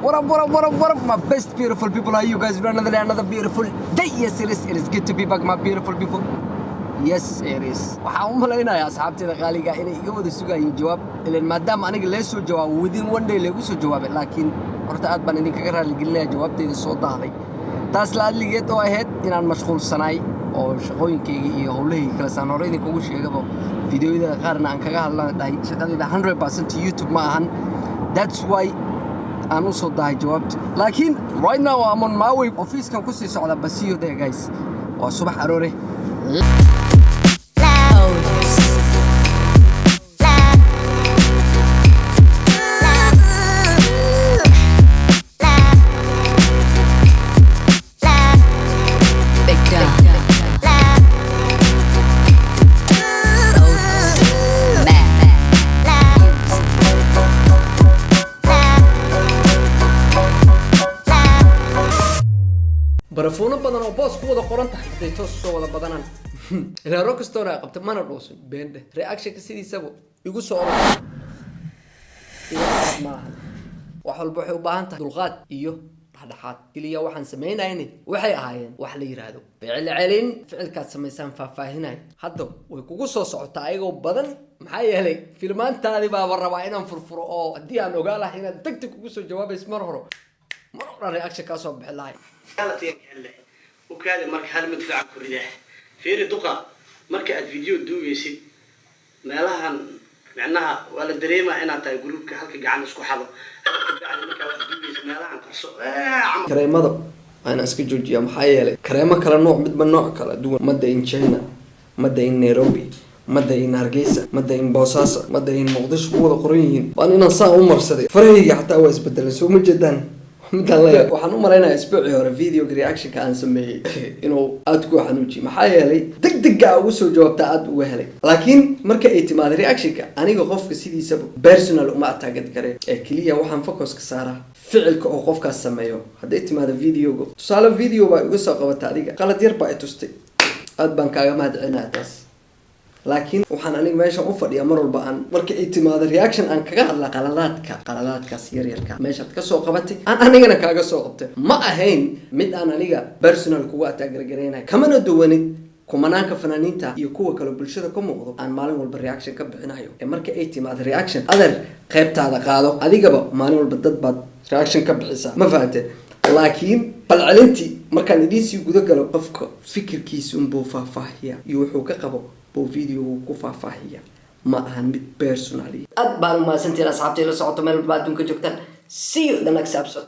What up, my best beautiful people? How you guys doing? Another beautiful day. Yes, it is. It is good to be back, my beautiful people. Yes, it is. waxaan u malaynayaa asxaabteeda qaaliga inay iga wada sugayeen jawaab ilaan maadaama aniga la soo jawaabo within one day lagu soo jawaabay laakiin horta aad baan idinkaga raali gelinayaa jawaabteeda soo daaday taas la adligeed oo ahayd inaan mashquulsanaay oo shaqooyinkayga iyo howlahayga kala saan hore idinkugu sheegaba fiidiyoyada qaarna aan kaga hadlanahay shaqadayda 100% YouTube ma ahan. That's why aan u soo daahay jawaabta laakiin right now I'm on my way office-kan ku sii socda basiyo there guys waa subax aroore barafuuna badan oo boos ku wada qoran tahay haday toos soo wada badanaan ilaa rockstone ay qabtay mana dhoosin beende reaction-ka sidiisaba igu soo oran maaha wax walba waxay u baahan tahay dulqaad iyo dhaxdhaxaad kaliya waxaan sameynayna waxay ahaayeen wax la yiraahdo ficil celin ficilkaad sameysaan faahfaahinay hadda way kugu soo socotaa ayagoo badan maxaa yeelay filmaantaadi baa rabaa inaan furfuro oo hadii aan ogaa lahayn inaad degdeg ugu soo jawaabayso mar hore reaction ka soo bixi lahayn وكذا مرك هل مدفع كوريده فيري دقة مرك الفيديو دوبيسي مالها معناها ولا دريمة أنا تاي جروب كحلك قاعد نسكو حلو بعد مرك دوبيسي مالها عن قصة كريمة أنا أسكت جوجي أم حيالي كريمة كلا نوع من نوع كلا دول مدة إن تشاينا مدة إن نيروبي مدة إن هرقيسة مدة إن بوساسة مدة إن مقدش بوضة قريين وأنا نصا عمر صديق فريقي حتى أوز بدل سوم جدا waxaan u malaynayaa isbuucii hore video reaction ka aan sameeyay inuu aad ku xanuuji maxaa yeelay degdega ugu soo jawaabta aad uga helay laakiin marka ay timaado reaction ka aniga qofka sidiisaba personal uma ataagad kare ee kaliya waxaan focus ka saaraa ficilka oo qofkaas sameeyo haday timaado video-ga tusaale video baa uga soo qabata adiga qalad yar baa ay tustay aad baan kaaga mahadcelinayaa taas laakiin waxaan aniga meesha u fadhiyaa mar walba aan marka ay timaado reaction aan kaga hadla qaladaadkaas yaryarka meeshaad ka soo qabatay aan anigana kaaga soo qabtay ma ahayn mid aan aniga personal kuga ataagargareynayo kamana duwanid kumanaanka fanaaniinta iyo kuwa kale bulshada ka muuqdo aan maalin walba reaction ka bixinayo ee marka ay timaado reaction adar qaybtaada qaado adigaba maalin walba dad baad reaction ka bixisaa ma fahanteen laakiin balcelintii markaan idiin guda galo qofka fikirkiisa unbuu faahfaahiya iyo wuxuu ka qabo video ku faahfaahiya ma ahan mid personally aad baan u maasantiin asxaabtay la socoto meel baad dunka joogtaan see you the next episode.